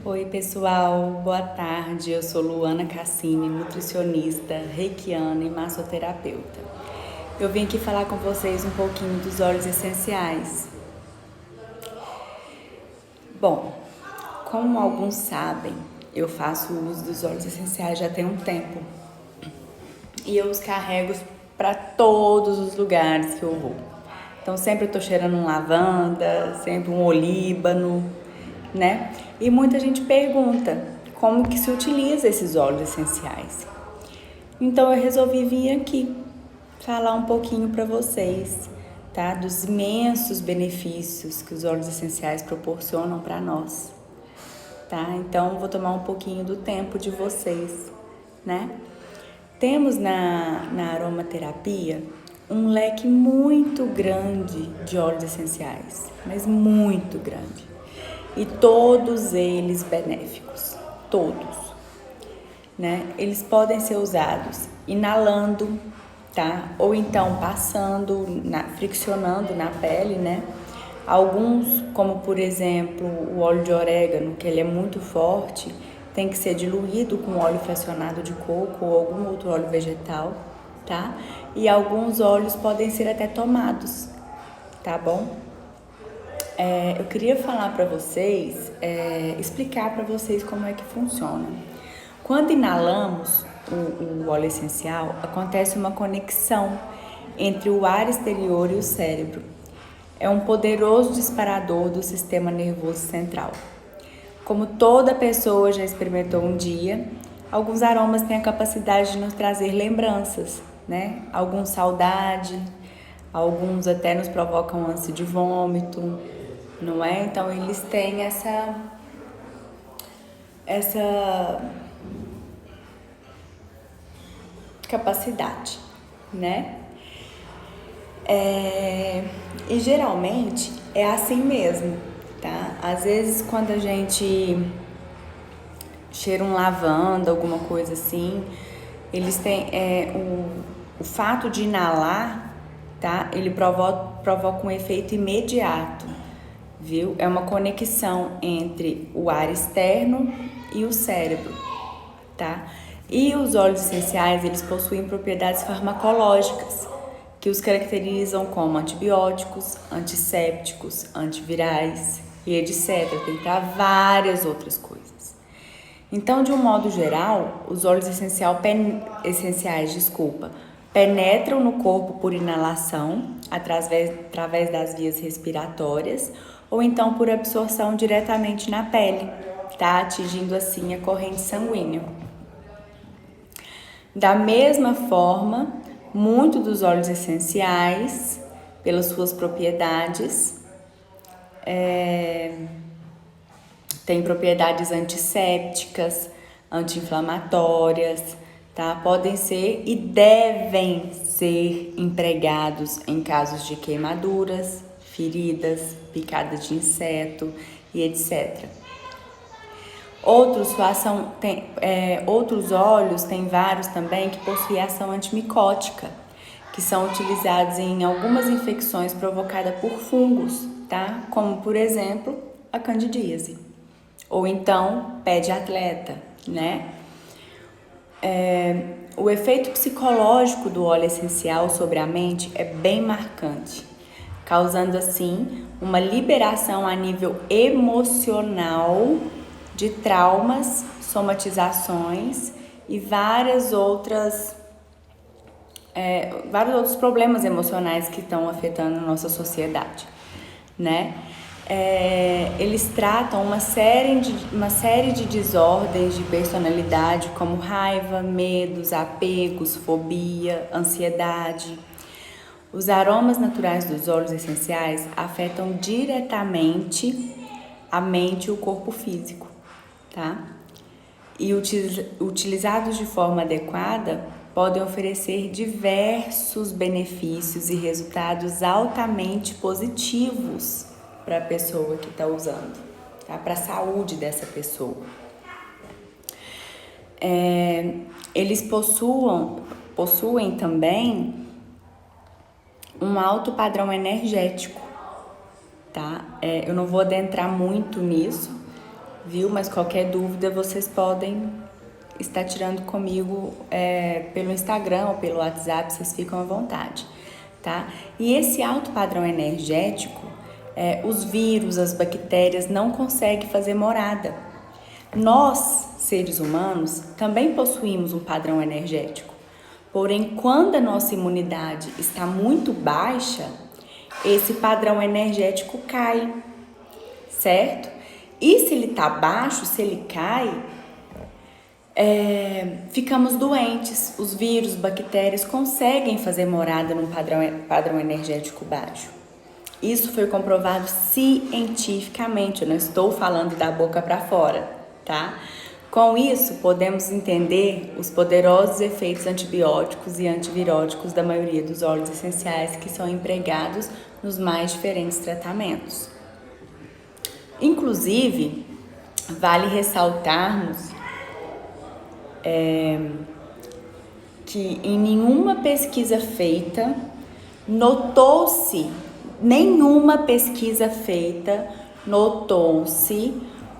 Oi, pessoal, boa tarde. Eu sou Luana Cassini, nutricionista, reikiana e massoterapeuta. Eu vim aqui falar com vocês um pouquinho dos óleos essenciais. Bom, como alguns sabem, eu faço uso dos óleos essenciais já tem um tempo e eu os carrego para todos os lugares que eu vou. Então sempre eu tô cheirando um lavanda, sempre um olíbano, né? E muita gente pergunta como que se utiliza esses óleos essenciais. Então eu resolvi vir aqui falar um pouquinho para vocês, tá? Dos imensos benefícios que os óleos essenciais proporcionam para nós, tá? Então vou tomar um pouquinho do tempo de vocês, né? Temos na aromaterapia um leque muito grande de óleos essenciais, mas muito grande. E todos eles benéficos, todos, né? Eles podem ser usados inalando, tá? Ou então passando, friccionando na pele, né? Alguns, como por exemplo o óleo de orégano, que ele é muito forte, tem que ser diluído com óleo fracionado de coco ou algum outro óleo vegetal, tá? E alguns óleos podem ser até tomados, tá bom? Eu queria falar para vocês, explicar para vocês como é que funciona. Quando inalamos o óleo essencial, acontece uma conexão entre o ar exterior e o cérebro. É um poderoso disparador do sistema nervoso central. Como toda pessoa já experimentou um dia, alguns aromas têm a capacidade de nos trazer lembranças, né? Alguns saudade, alguns até nos provocam ânsia de vômito, não é? Então eles têm essa capacidade, né? E geralmente é assim mesmo, tá? Às vezes quando a gente cheira um lavanda, alguma coisa assim, eles têm o fato de inalar, tá? Ele provoca um efeito imediato, viu? É uma conexão entre o ar externo e o cérebro, tá? E os óleos essenciais, eles possuem propriedades farmacológicas que os caracterizam como antibióticos, antissépticos, antivirais e etc. Tem para várias outras coisas. Então, de um modo geral, os óleos essenciais, penetram no corpo por inalação, através das vias respiratórias, ou então por absorção diretamente na pele, tá? Atingindo assim a corrente sanguínea. Da mesma forma, muitos dos óleos essenciais, pelas suas propriedades, têm propriedades antissépticas, anti-inflamatórias, tá? Podem ser e devem ser empregados em casos de queimaduras, feridas, picadas de inseto e etc. Outros óleos, tem vários também que possuem ação antimicótica, que são utilizados em algumas infecções provocadas por fungos, tá? Como, por exemplo, a candidíase. Ou então, pé de atleta, né? O efeito psicológico do óleo essencial sobre a mente é bem marcante, causando assim uma liberação a nível emocional de traumas, somatizações e vários outros problemas emocionais que estão afetando a nossa sociedade, né? Eles tratam uma série de desordens de personalidade, como raiva, medos, apegos, fobia, ansiedade. Os aromas naturais dos óleos essenciais afetam diretamente a mente e o corpo físico, tá? E utilizados de forma adequada, podem oferecer diversos benefícios e resultados altamente positivos para a pessoa que está usando, tá? Para a saúde dessa pessoa. Eles possuem também um alto padrão energético, tá? Eu não vou adentrar muito nisso, viu? Mas qualquer dúvida vocês podem estar tirando comigo pelo Instagram ou pelo WhatsApp, vocês ficam à vontade, tá? E esse alto padrão energético, os vírus, as bactérias não conseguem fazer morada. Nós, seres humanos, também possuímos um padrão energético. Porém, quando a nossa imunidade está muito baixa, esse padrão energético cai, certo? E se ele está baixo, se ele cai, ficamos doentes. Os vírus, bactérias conseguem fazer morada num padrão energético baixo. Isso foi comprovado cientificamente, eu não estou falando da boca para fora, tá? Com isso, podemos entender os poderosos efeitos antibióticos e antiviróticos da maioria dos óleos essenciais que são empregados nos mais diferentes tratamentos. Inclusive, vale ressaltarmos que em nenhuma pesquisa feita notou-se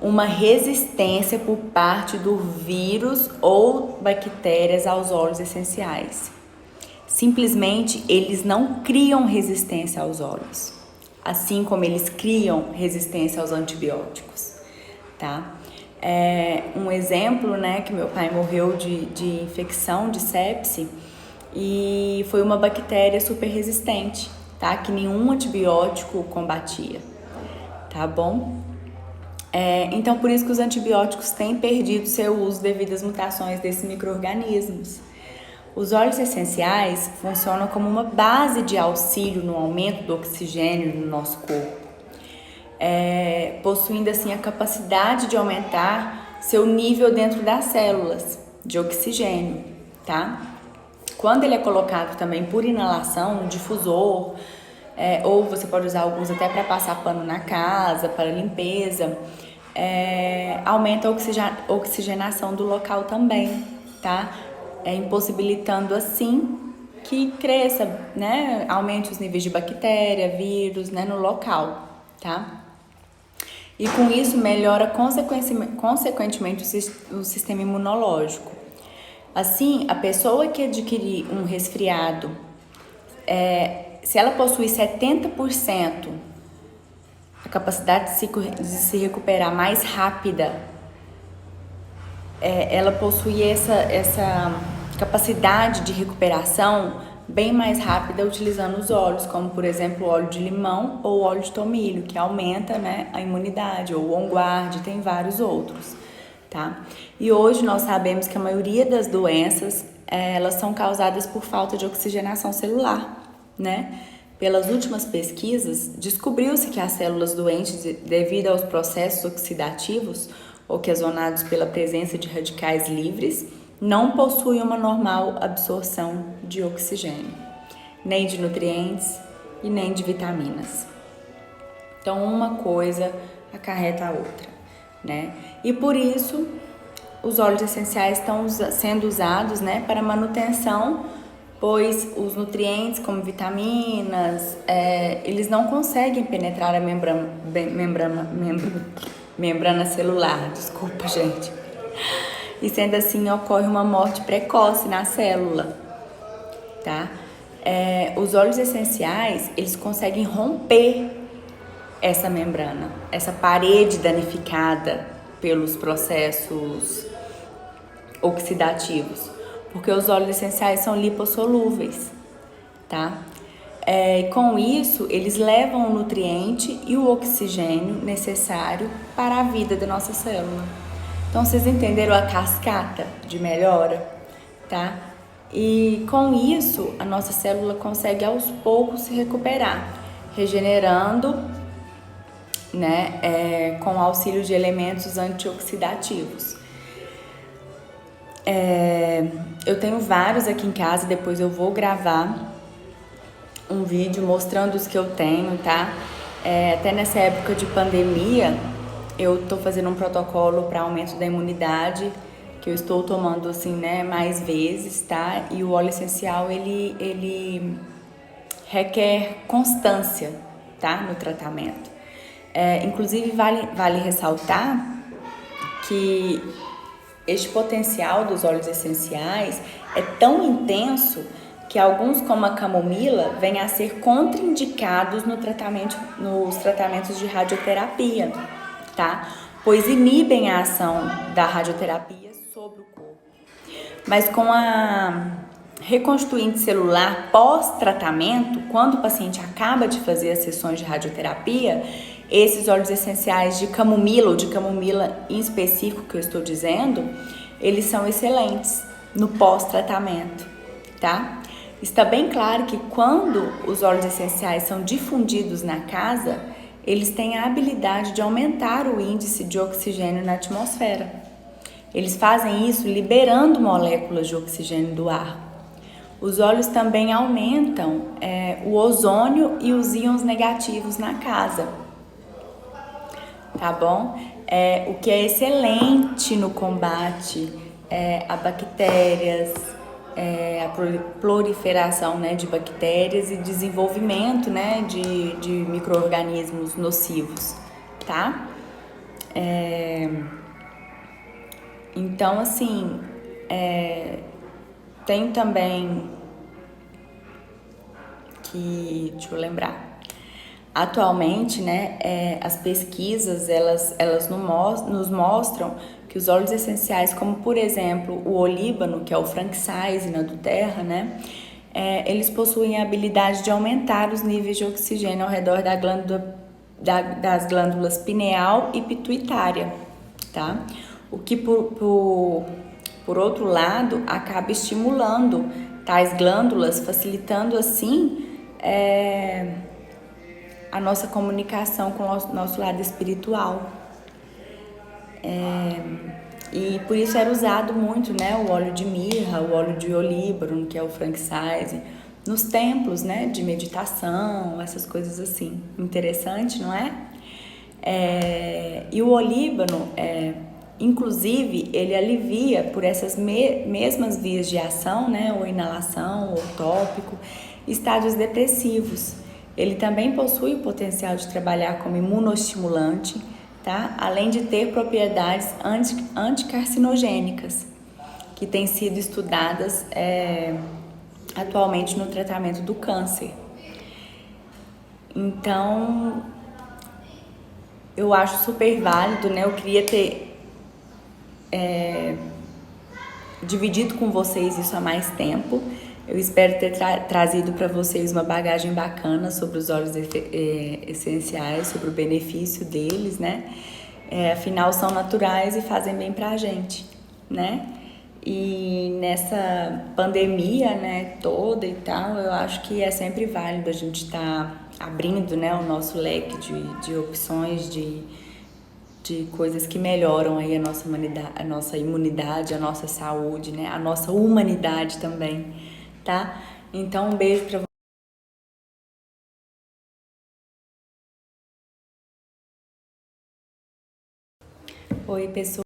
uma resistência por parte do vírus ou bactérias aos óleos essenciais. Simplesmente, eles não criam resistência aos óleos, assim como eles criam resistência aos antibióticos, tá? Um exemplo, né, que meu pai morreu de infecção, de sepse, e foi uma bactéria super resistente, tá? Que nenhum antibiótico combatia, tá bom? Então, por isso que os antibióticos têm perdido seu uso devido às mutações desses micro-organismos. Os óleos essenciais funcionam como uma base de auxílio no aumento do oxigênio no nosso corpo, possuindo assim a capacidade de aumentar seu nível dentro das células de oxigênio, tá? Quando ele é colocado também por inalação no difusor, ou você pode usar alguns até para passar pano na casa, para limpeza, aumenta a oxigenação do local também, tá? Impossibilitando assim que cresça, né? Aumente os níveis de bactéria, vírus, né? No local, tá? E com isso melhora consequentemente o sistema imunológico. Assim, a pessoa que adquirir um resfriado, se ela possui 70% a capacidade de se recuperar mais rápida, ela possui essa capacidade de recuperação bem mais rápida utilizando os óleos, como por exemplo o óleo de limão ou o óleo de tomilho, que aumenta, né, a imunidade, ou o On Guard, tem vários outros, tá? E hoje nós sabemos que a maioria das doenças, elas são causadas por falta de oxigenação celular, né? Pelas últimas pesquisas, descobriu-se que as células doentes, devido aos processos oxidativos, ocasionados pela presença de radicais livres, não possuem uma normal absorção de oxigênio, nem de nutrientes e nem de vitaminas. Então, uma coisa acarreta a outra, né? E por isso, os óleos essenciais estão sendo usados, né, para manutenção, pois os nutrientes, como vitaminas, eles não conseguem penetrar a membrana celular, desculpa, gente. E sendo assim, ocorre uma morte precoce na célula, tá? Os óleos essenciais, eles conseguem romper essa membrana, essa parede danificada pelos processos oxidativos, porque os óleos essenciais são lipossolúveis, tá? Com isso, eles levam o nutriente e o oxigênio necessário para a vida da nossa célula. Então, vocês entenderam a cascata de melhora, tá? E com isso, a nossa célula consegue aos poucos se recuperar, regenerando, né, com o auxílio de elementos antioxidativos. Eu tenho vários aqui em casa, depois eu vou gravar um vídeo mostrando os que eu tenho, tá? Até nessa época de pandemia, eu tô fazendo um protocolo para aumento da imunidade, que eu estou tomando assim, né, mais vezes, tá? E o óleo essencial, ele requer constância, tá? No tratamento. Inclusive, vale ressaltar que este potencial dos óleos essenciais é tão intenso que alguns, como a camomila, vêm a ser contraindicados nos tratamentos de radioterapia, tá? Pois inibem a ação da radioterapia sobre o corpo. Mas com a reconstituinte celular pós-tratamento, quando o paciente acaba de fazer as sessões de radioterapia, esses óleos essenciais de camomila, ou de camomila em específico que eu estou dizendo, eles são excelentes no pós-tratamento, tá? Está bem claro que quando os óleos essenciais são difundidos na casa, eles têm a habilidade de aumentar o índice de oxigênio na atmosfera. Eles fazem isso liberando moléculas de oxigênio do ar. Os óleos também aumentam o ozônio e os íons negativos na casa, tá bom? O que é excelente no combate a bactérias, a proliferação, né, de bactérias e desenvolvimento, né, de micro-organismos nocivos, tá? Então, assim, tem também deixa eu lembrar, atualmente, né, as pesquisas, elas nos mostram que os óleos essenciais, como por exemplo o olíbano, que é o Frankincense do terra, né, eles possuem a habilidade de aumentar os níveis de oxigênio ao redor das glândulas pineal e pituitária, tá? O que por outro lado acaba estimulando tais glândulas, facilitando assim a nossa comunicação com o nosso lado espiritual. E por isso era usado muito, né, o óleo de mirra, o óleo de olíbano, que é o Frankincense, nos templos, né, de meditação, essas coisas assim. Interessante, não é? E o olíbano, inclusive, ele alivia por essas mesmas vias de ação, né, ou inalação, ou tópico, estádios depressivos. Ele também possui o potencial de trabalhar como imunostimulante, tá? Além de ter propriedades anticarcinogênicas, que têm sido estudadas atualmente no tratamento do câncer. Então, eu acho super válido, né? Eu queria ter dividido com vocês isso há mais tempo. Eu espero ter trazido para vocês uma bagagem bacana sobre os óleos essenciais, sobre o benefício deles, né? Afinal, são naturais e fazem bem pra gente, né? E nessa pandemia, né, toda e tal, eu acho que é sempre válido a gente estar abrindo, né, o nosso leque de opções, de coisas que melhoram aí a nossa imunidade, a nossa saúde, né, a nossa humanidade também, tá? Então, um beijo pra Oi, pessoal.